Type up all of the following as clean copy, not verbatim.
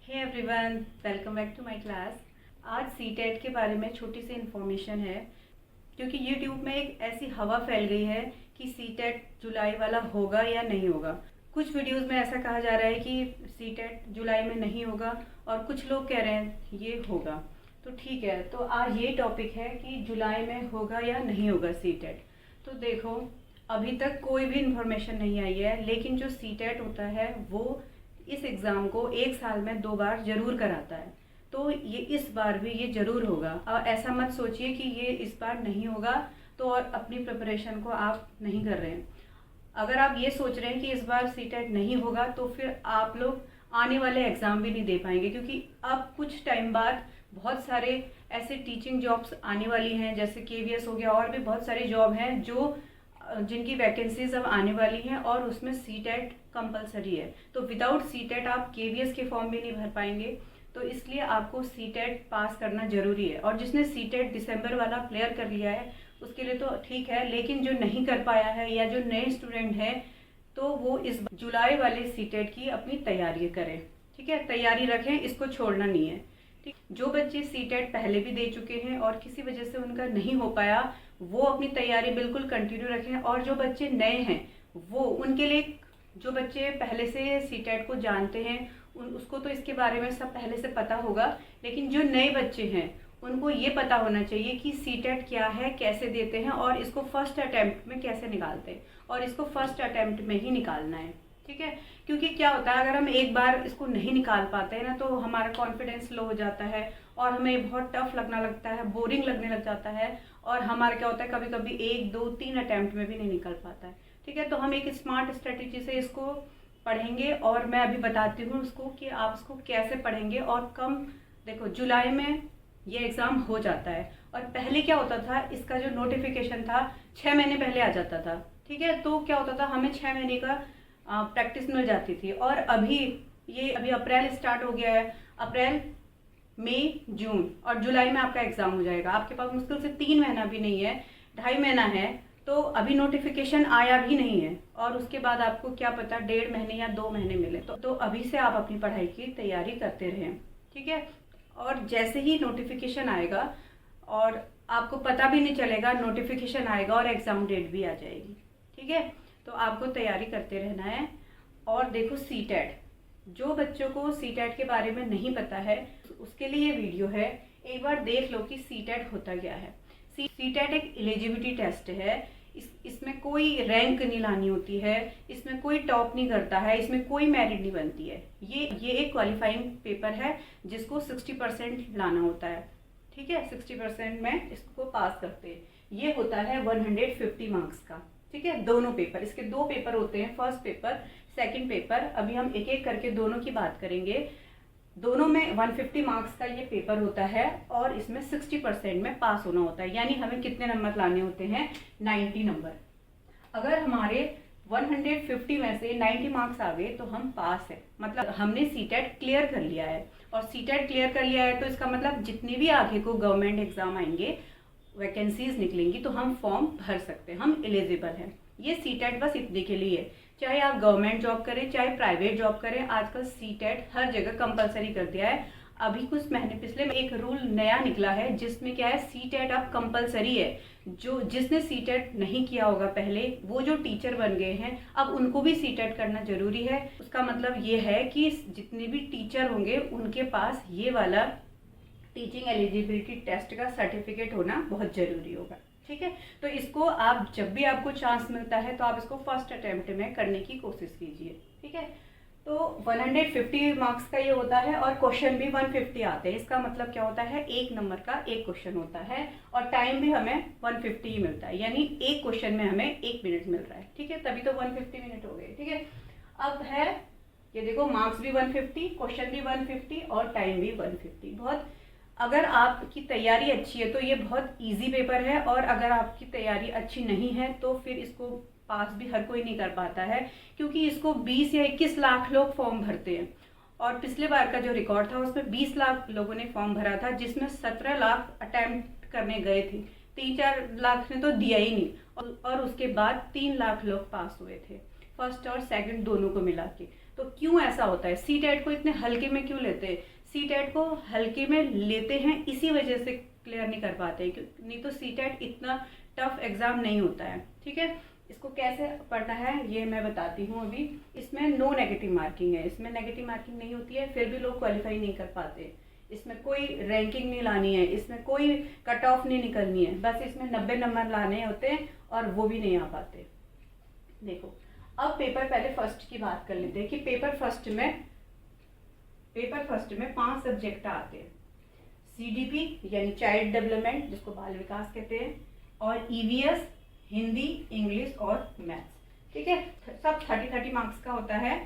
Hey everyone, welcome back to my class. आज CTET के बारे में छोटी सी इन्फॉर्मेशन है, क्योंकि यूट्यूब में एक ऐसी हवा फैल गई है कि सीटेट जुलाई वाला होगा या नहीं होगा। कुछ वीडियोस में ऐसा कहा जा रहा है कि सीटेट जुलाई में नहीं होगा और कुछ लोग कह रहे हैं ये होगा। तो ठीक है, तो आज ये टॉपिक है कि जुलाई में होगा या नहीं होगा सीटेट। तो देखो, अभी तक कोई भी इन्फॉर्मेशन नहीं आई है, लेकिन जो सीटेट होता है वो इस एग्ज़ाम को एक साल में 2 बार जरूर कराता है। तो ये इस बार भी ये जरूर होगा। और ऐसा मत सोचिए कि ये इस बार नहीं होगा तो और अपनी प्रिपरेशन को आप नहीं कर रहे हैं। अगर आप ये सोच रहे हैं कि इस बार सीटेट नहीं होगा तो फिर आप लोग आने वाले एग्ज़ाम भी नहीं दे पाएंगे, क्योंकि अब कुछ टाइम बाद बहुत सारे ऐसे टीचिंग जॉब्स आने वाली हैं, जैसे KVS हो गया, और भी बहुत सारी जॉब हैं जिनकी वैकेंसीज अब आने वाली हैं और उसमें सीटेट कंपलसरी है। तो विदाउट सीटेट आप KVS के फॉर्म भी नहीं भर पाएंगे। तो इसलिए आपको सीटेट पास करना जरूरी है। और जिसने सीटेट दिसंबर वाला क्लियर कर लिया है उसके लिए तो ठीक है, लेकिन जो नहीं कर पाया है या जो नए स्टूडेंट हैं तो वो इस जुलाई वाले सीटेट की अपनी तैयारी करें। ठीक है, तैयारी रखें, इसको छोड़ना नहीं है। ठीक, जो बच्चे सीटेट पहले भी दे चुके हैं और किसी वजह से उनका नहीं हो पाया, वो अपनी तैयारी बिल्कुल कंटिन्यू रखें। और जो बच्चे नए हैं वो उनके लिए, जो बच्चे पहले से सीटेट को जानते हैं उसको तो इसके बारे में सब पहले से पता होगा, लेकिन जो नए बच्चे हैं उनको ये पता होना चाहिए कि सीटेट क्या है, कैसे देते हैं और इसको फर्स्ट अटेम्प्ट में कैसे निकालते हैं, और इसको फर्स्ट अटेम्प्ट में ही निकालना है। ठीक है, क्योंकि क्या होता है, अगर हम एक बार इसको नहीं निकाल पाते हैं ना तो हमारा कॉन्फिडेंस लो हो जाता है और हमें बहुत टफ लगना लगता है, बोरिंग लगने लग जाता है, और हमारा क्या होता है कभी कभी 1, 2, 3 अटेम्प्ट में भी नहीं निकल पाता है। ठीक है, तो हम एक स्मार्ट स्ट्रेटेजी से इसको पढ़ेंगे और मैं अभी बताती हूँ उसको कि आप इसको कैसे पढ़ेंगे। और कम देखो, जुलाई में ये एग्ज़ाम हो जाता है और पहले क्या होता था, इसका जो नोटिफिकेशन था 6 महीने पहले आ जाता था। ठीक है, तो क्या होता था, हमें 6 महीने का प्रैक्टिस मिल जाती थी। और अभी अप्रैल स्टार्ट हो गया है, अप्रैल, मई, जून और जुलाई में आपका एग्ज़ाम हो जाएगा। आपके पास मुश्किल से 3 महीना भी नहीं है, 2.5 महीना है। तो अभी नोटिफिकेशन आया भी नहीं है और उसके बाद आपको क्या पता 1.5 महीने या 2 महीने मिले। तो अभी से आप अपनी पढ़ाई की तैयारी करते रहें। ठीक है, और जैसे ही नोटिफिकेशन आएगा और आपको पता भी नहीं चलेगा, नोटिफिकेशन आएगा और एग्ज़ाम डेट भी आ जाएगी। ठीक है, तो आपको तैयारी करते रहना है। और देखो, सीटेट, जो बच्चों को सीटेट के बारे में नहीं पता है उसके लिए ये वीडियो है। एक बार देख लो कि सीटेट होता क्या है। सीटेट एक एलिजिबिलिटी टेस्ट है। इसमें कोई रैंक नहीं लानी होती है, इसमें कोई टॉप नहीं करता है, इसमें कोई मेरिट नहीं बनती है। ये एक क्वालिफाइंग पेपर है जिसको 60% लाना होता है। ठीक है, 60% में इसको पास करते हैं। ये होता है 150 मार्क्स का। ठीक है, दोनों पेपर, इसके 2 पेपर होते हैं, फर्स्ट पेपर, सेकंड पेपर। अभी हम एक एक करके दोनों की बात करेंगे। दोनों में 150 मार्क्स का ये पेपर होता है और इसमें 60% में पास होना होता है। यानी हमें कितने नंबर लाने होते हैं, 90 नंबर। अगर हमारे 150 में से 90 मार्क्स आ गए तो हम पास है, मतलब हमने सीटेट क्लियर कर लिया है। और सीटेट क्लियर कर लिया है तो इसका मतलब जितने भी आगे को गवर्नमेंट एग्जाम आएंगे, वैकेंसीज निकलेंगी, तो हम फॉर्म भर सकते हैं, हम एलिजिबल हैं। ये सीटेट बस इतने के लिए है। चाहे आप गवर्नमेंट जॉब करें चाहे प्राइवेट जॉब करें, आजकल सीटेट हर जगह कंपलसरी कर दिया है। अभी कुछ महीने पिछले में एक रूल नया निकला है जिसमें क्या है, सीटेट अब कंपलसरी है। जिसने सीटेट नहीं किया होगा पहले, वो जो टीचर बन गए हैं अब उनको भी सीटेट करना जरूरी है। उसका मतलब ये है कि जितने भी टीचर होंगे उनके पास ये वाला टीचिंग एलिजिबिलिटी टेस्ट का सर्टिफिकेट होना बहुत जरूरी होगा। ठीक है, तो इसको आप जब भी आपको चांस मिलता है तो आप इसको फर्स्ट अटेम्प्ट में करने की कोशिश कीजिए। ठीक है, तो 150 मार्क्स का ये होता है और क्वेश्चन भी 150 आते हैं। इसका मतलब क्या होता है, 1 नंबर का 1 क्वेश्चन होता है और टाइम भी हमें 150 ही मिलता है, यानी एक क्वेश्चन में हमें 1 मिनट मिल रहा है। ठीक है, तभी तो 150 मिनट हो गए। ठीक है, अब है ये देखो, मार्क्स भी 150, क्वेश्चन भी 150 और टाइम भी 150। बहुत, अगर आपकी तैयारी अच्छी है तो ये बहुत इजी पेपर है, और अगर आपकी तैयारी अच्छी नहीं है तो फिर इसको पास भी हर कोई नहीं कर पाता है, क्योंकि इसको 20 या 21 लाख लोग फॉर्म भरते हैं। और पिछले बार का जो रिकॉर्ड था उसमें 20 लाख लोगों ने फॉर्म भरा था, जिसमें 17 लाख अटेम्प्ट करने गए थे, 3-4 लाख ने तो दिया ही नहीं, और उसके बाद 3 लाख लोग पास हुए थे, फर्स्ट और सेकंड दोनों को मिला के। तो क्यों ऐसा होता है, सी टेट को इतने हल्के में क्यों लेते हैं? सी टेट को हल्के में लेते हैं इसी वजह से क्लियर नहीं कर पाते हैं, नहीं तो सी टेट इतना टफ एग्जाम नहीं होता है। ठीक है, इसको कैसे पढ़ना है ये मैं बताती हूँ अभी। इसमें नो नेगेटिव मार्किंग है, इसमें नेगेटिव मार्किंग नहीं होती है, फिर भी लोग क्वालिफाई नहीं कर पाते। इसमें कोई रैंकिंग नहीं लानी है, इसमें कोई कट ऑफ नहीं निकलनी है, बस इसमें 90 नंबर लाने होते हैं और वो भी नहीं आ पाते। देखो अब पेपर पहले फर्स्ट की बात कर लेते हैं कि पेपर फर्स्ट में 5 सब्जेक्ट आते हैं। सीडीपी यानी चाइल्ड डेवलपमेंट, जिसको बाल विकास कहते हैं, और ईवीएस हिंदी, इंग्लिश और मैथ्स। ठीक है, सब 30-30 मार्क्स का होता है,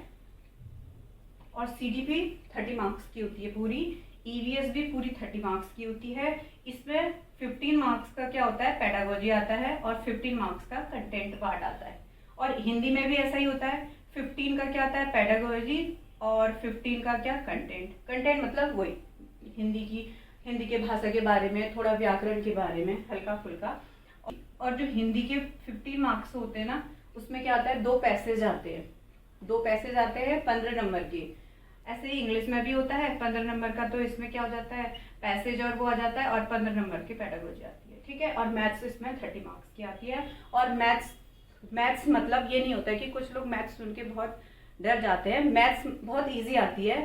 और सीडीपी 30 मार्क्स की होती है पूरी, ईवीएस भी पूरी 30 मार्क्स की होती है। इसमें 15 मार्क्स का क्या होता है, पेडागोजी आता है, और 15 मार्क्स का कंटेंट पार्ट आता है। और हिंदी में भी ऐसा ही होता है, 15 का क्या आता है, पेडागोजी, और 15 का क्या, कंटेंट मतलब वही हिंदी के भाषा के बारे में, थोड़ा व्याकरण के बारे में हल्का फुल्का। और जो हिंदी के 15 मार्क्स होते हैं ना, उसमें क्या आता है, 2 पैसेज आते हैं 15 नंबर के। ऐसे ही इंग्लिश में भी होता है 15 नंबर का, तो इसमें क्या हो जाता है, पैसेज और वो आ जाता है, और 15 नंबर की पेडागोजी आती है। ठीक है, और मैथ्स इसमें 30 मार्क्स की आती है। और मैथ्स मतलब ये नहीं होता है कि कुछ लोग मैथ्स सुन के बहुत डर जाते हैं, मैथ्स बहुत ईजी आती है।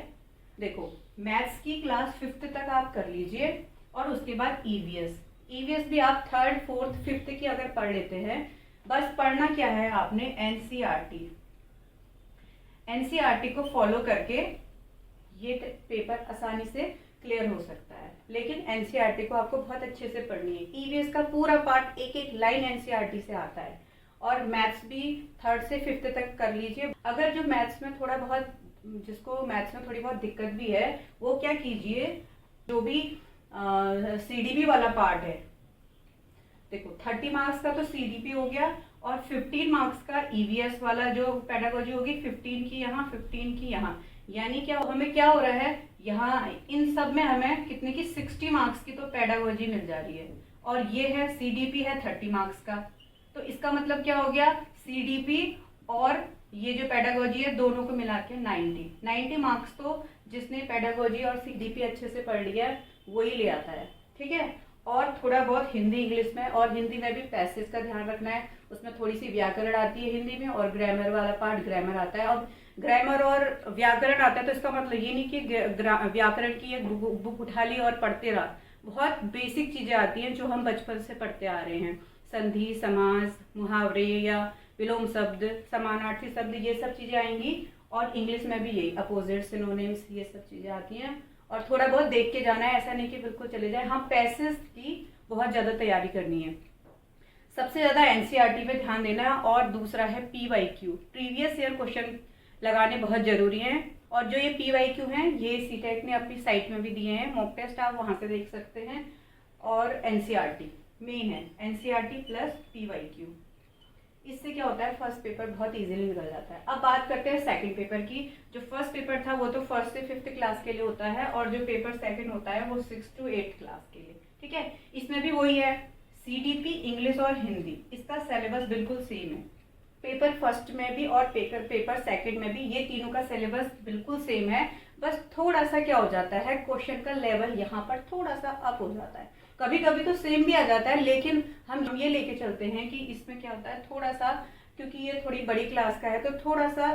देखो मैथ्स की क्लास 5th तक आप कर लीजिए, और उसके बाद ईवीएस भी आप 3rd 4th 5th की अगर पढ़ लेते हैं, बस पढ़ना क्या है आपने, एनसीईआरटी को फॉलो करके ये पेपर आसानी से क्लियर हो सकता है। लेकिन एनसीईआरटी को आपको बहुत अच्छे से पढ़नी है। ईवीएस का पूरा पार्ट एक लाइन एनसीईआरटी से आता है, और मैथ्स भी 3rd से 5th तक कर लीजिए। अगर जो मैथ्स में थोड़ा बहुत, जिसको मैथ्स में थोड़ी बहुत दिक्कत भी है, वो क्या कीजिए, जो भी सीडीपी वाला पार्ट है, देखो 30 मार्क्स का तो सीडीपी हो गया, और 15 मार्क्स का ईवीएस वाला जो पेडागोजी होगी, 15 की यहाँ 15 की यहाँ, यानी क्या हमें क्या हो रहा है, यहाँ इन सब में हमें कितने की 60 मार्क्स की तो पेडागोजी मिल जा रही है, और ये है सीडीपी है 30 मार्क्स का। तो इसका मतलब क्या हो गया, सीडीपी और ये जो पेडागोजी है दोनों को मिला के 90 मार्क्स तो जिसने पेडागोजी और सीडीपी अच्छे से पढ़ लिया है वही ले आता है। ठीक है, और थोड़ा बहुत हिंदी इंग्लिश में, और हिंदी में भी पैसेज का ध्यान रखना है, उसमें थोड़ी सी व्याकरण आती है हिंदी में, और ग्रामर वाला पार्ट ग्रामर आता है। अब ग्रामर और व्याकरण आता है तो इसका मतलब ये नहीं कि व्याकरण की एक बुक उठा ली और पढ़ते रहा। बहुत बेसिक चीजें आती हैं जो हम बचपन से पढ़ते आ रहे हैं, संधि, समास, मुहावरे या विलोम शब्द, समानार्थी शब्द, ये सब चीजें आएंगी। और इंग्लिश में भी यही अपोजिट, सिनोनिम्स, ये सब चीजें आती हैं। और थोड़ा बहुत देख के जाना है, ऐसा नहीं कि बिल्कुल चले जाए। हाँ, पैसेज की बहुत ज्यादा तैयारी करनी है, सबसे ज्यादा एनसीईआरटी पे ध्यान देना है। और दूसरा है पीवाईक्यू, प्रीवियस ईयर क्वेश्चन लगाने बहुत जरूरी हैं। और जो ये पीवाईक्यू हैं, ये सीटेट ने अपनी साइट में भी दिए हैं, मॉक टेस्ट आप वहां से देख सकते हैं। और एनसीईआरटी मेन है, एनसीईआरटी प्लस पीवाईक्यू। इससे क्या होता है, फर्स्ट पेपर बहुत इजीली निकल जाता है। अब बात करते हैं सेकंड पेपर की। जो फर्स्ट पेपर था वो तो 1st से 5th क्लास के लिए होता है, और जो पेपर सेकंड होता है वो 6th to 8th क्लास के लिए। ठीक है, इसमें भी वही है, सीडीपी, इंग्लिश और हिंदी, इसका सिलेबस बिल्कुल सेम है। पेपर फर्स्ट में भी और पेपर सेकंड में भी ये तीनों का सिलेबस बिल्कुल सेम है। बस थोड़ा सा क्या हो जाता है, क्वेश्चन का लेवल यहाँ पर थोड़ा सा अप हो जाता है। कभी कभी तो सेम भी आ जाता है, लेकिन हम ये लेके चलते हैं कि इसमें क्या होता है, थोड़ा सा, क्योंकि ये थोड़ी बड़ी क्लास का है तो थोड़ा सा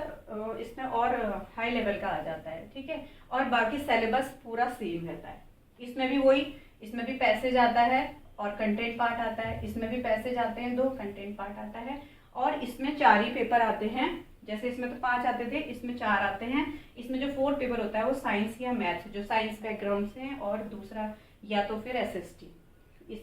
इसमें और हाई लेवल का आ जाता है। ठीक है, और बाकी सिलेबस पूरा सेम रहता है। इसमें भी वही, इसमें भी पैसेज आता है और कंटेंट पार्ट आता है, इसमें भी पैसेज आते हैं 2, कंटेंट पार्ट आता है। और इसमें 4 ही पेपर आते हैं, जैसे इसमें तो 5 आते थे, इसमें 4 आते हैं। इसमें जो 4th पेपर होता है वो साइंस या मैथ, जो साइंस बैकग्राउंड से हैं, और दूसरा या तो फिर एसएसटी,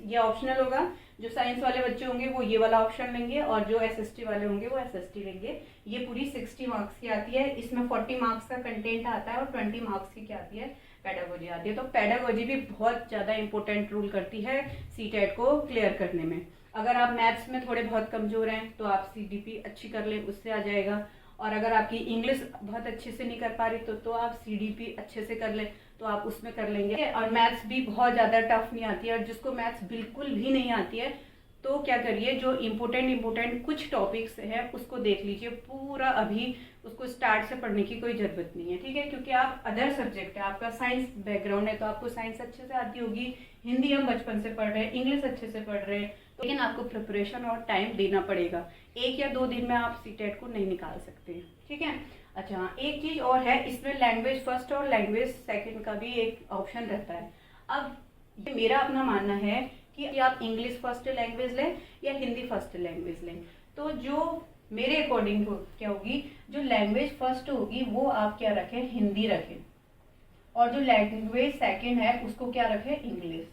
ये ऑप्शनल होगा। जो साइंस वाले बच्चे होंगे वो ये वाला ऑप्शन लेंगे, और जो एसएसटी वाले होंगे वो एसएसटी लेंगे। ये पूरी 60 मार्क्स की आती है। इसमें 40 मार्क्स का कंटेंट आता है, और 20 मार्क्स की क्या आती है, पेडागोजी आती है। तो पेडागोजी भी बहुत ज़्यादा इंपॉर्टेंट रोल करती है सीटेट को क्लियर करने में। अगर आप मैथ्स में थोड़े बहुत कमजोर हैं तो आप सीडीपी अच्छी कर लें, उससे आ जाएगा। और अगर आपकी इंग्लिश बहुत अच्छे से नहीं कर पा रही तो आप सीडीपी अच्छे से कर लें, तो आप उसमें कर लेंगे। और मैथ्स भी बहुत ज़्यादा टफ नहीं आती है, और जिसको मैथ्स बिल्कुल भी नहीं आती है तो क्या करिए, जो इम्पोर्टेंट कुछ टॉपिक्स हैं उसको देख लीजिए पूरा, अभी उसको स्टार्ट से पढ़ने की कोई ज़रूरत नहीं है, ठीक है। क्योंकि आप अदर सब्जेक्ट है, आपका साइंस बैकग्राउंड है, तो आपको साइंस अच्छे से आती होगी, हिंदी हम बचपन से पढ़ रहे हैं, इंग्लिश अच्छे से पढ़ रहे हैं, तो लेकिन आपको प्रिपरेशन और टाइम देना पड़ेगा। 1 या 2 दिन में आप सीटेट को नहीं निकाल सकते, ठीक है। अच्छा, एक चीज़ और है, इसमें लैंग्वेज फर्स्ट और लैंग्वेज सेकेंड का भी एक ऑप्शन रहता है। अब ये मेरा अपना मानना है कि आप इंग्लिश फर्स्ट लैंग्वेज लें या हिंदी फर्स्ट लैंग्वेज लें। तो जो मेरे अकॉर्डिंग क्या होगी, जो लैंग्वेज फर्स्ट होगी वो आप क्या रखें, हिंदी रखें, और जो लैंग्वेज सेकंड है उसको क्या रखें, इंग्लिश।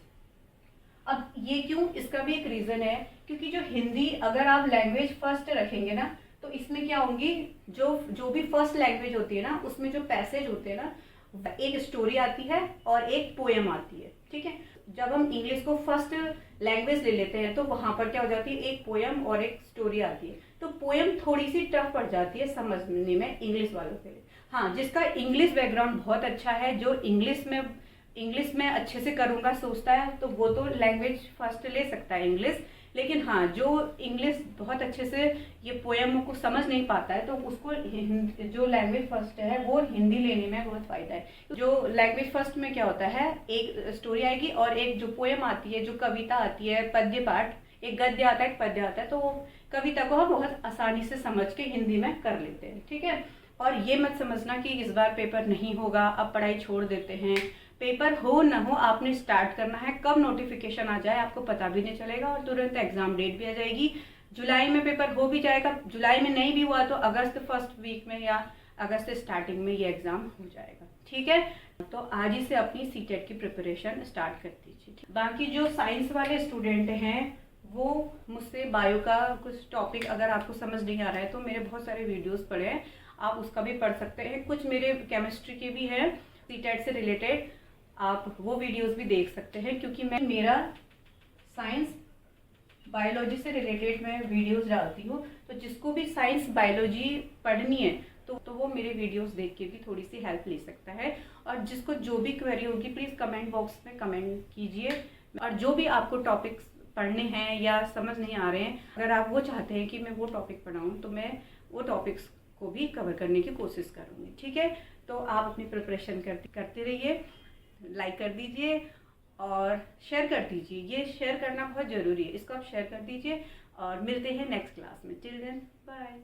अब ये क्यों, इसका भी एक रीज़न है, क्योंकि जो हिंदी अगर आप लैंग्वेज फर्स्ट रखेंगे ना, तो इसमें क्या होंगी, जो भी फर्स्ट लैंग्वेज होती है ना, उसमें जो पैसेज होते हैं ना, एक स्टोरी आती है और एक पोएम आती है, ठीक है। जब हम इंग्लिश को फर्स्ट लैंग्वेज ले लेते हैं तो वहां पर क्या हो जाती है, एक पोएम और एक स्टोरी आती है। तो पोएम थोड़ी सी टफ पड़ जाती है समझने में इंग्लिश वालों के लिए। हाँ, जिसका इंग्लिश बैकग्राउंड बहुत अच्छा है, जो इंग्लिश में अच्छे से करूँगा सोचता है, तो वो तो लैंग्वेज फर्स्ट ले सकता है इंग्लिश। लेकिन हाँ, जो इंग्लिश बहुत अच्छे से ये पोएम को समझ नहीं पाता है, तो उसको जो लैंग्वेज फर्स्ट है वो हिंदी लेने में बहुत फ़ायदा है। जो लैंग्वेज फर्स्ट में क्या होता है, एक स्टोरी आएगी और एक जो पोएम आती है, जो कविता आती है, पद्य पाठ, एक गद्य आता है, एक पद्य आता है, तो वो कविता को हम बहुत आसानी से समझ के हिंदी में कर लेते हैं, ठीक है। और ये मत समझना कि इस बार पेपर नहीं होगा, अब पढ़ाई छोड़ देते हैं। पेपर हो ना हो, आपने स्टार्ट करना है। कब नोटिफिकेशन आ जाए आपको पता भी नहीं चलेगा, और तुरंत एग्जाम डेट भी आ जाएगी। जुलाई में पेपर हो भी जाएगा, जुलाई में नहीं भी हुआ तो अगस्त फर्स्ट वीक में या अगस्त स्टार्टिंग में ये एग्जाम हो जाएगा, ठीक है। तो आज ही से अपनी सीटेट की प्रिपरेशन स्टार्ट कर दीजिए। बाकी जो साइंस वाले स्टूडेंट हैं वो मुझसे बायो का कुछ टॉपिक अगर आपको समझ नहीं आ रहा है तो मेरे बहुत सारे वीडियोस पड़े हैं, आप उसका भी पढ़ सकते हैं। कुछ मेरे केमिस्ट्री के भी हैं सीटेट से रिलेटेड, आप वो वीडियोस भी देख सकते हैं, क्योंकि मेरा साइंस बायोलॉजी से रिलेटेड मैं वीडियोस डालती हूँ। तो जिसको भी साइंस बायोलॉजी पढ़नी है तो वो मेरे वीडियोस देख के भी थोड़ी सी हेल्प ले सकता है। और जिसको जो भी क्वेरी होगी प्लीज़ कमेंट बॉक्स में कमेंट कीजिए। और जो भी आपको टॉपिक्स पढ़ने हैं या समझ नहीं आ रहे हैं, अगर आप वो चाहते हैं कि मैं वो टॉपिक पढ़ाऊँ तो मैं वो टॉपिक्स को भी कवर करने की कोशिश करूँगी, ठीक है। तो आप अपनी प्रिपरेशन करते रहिए, लाइक कर दीजिए और शेयर कर दीजिए। ये शेयर करना बहुत ज़रूरी है, इसको आप शेयर कर दीजिए। और मिलते हैं नेक्स्ट क्लास में। Till then bye.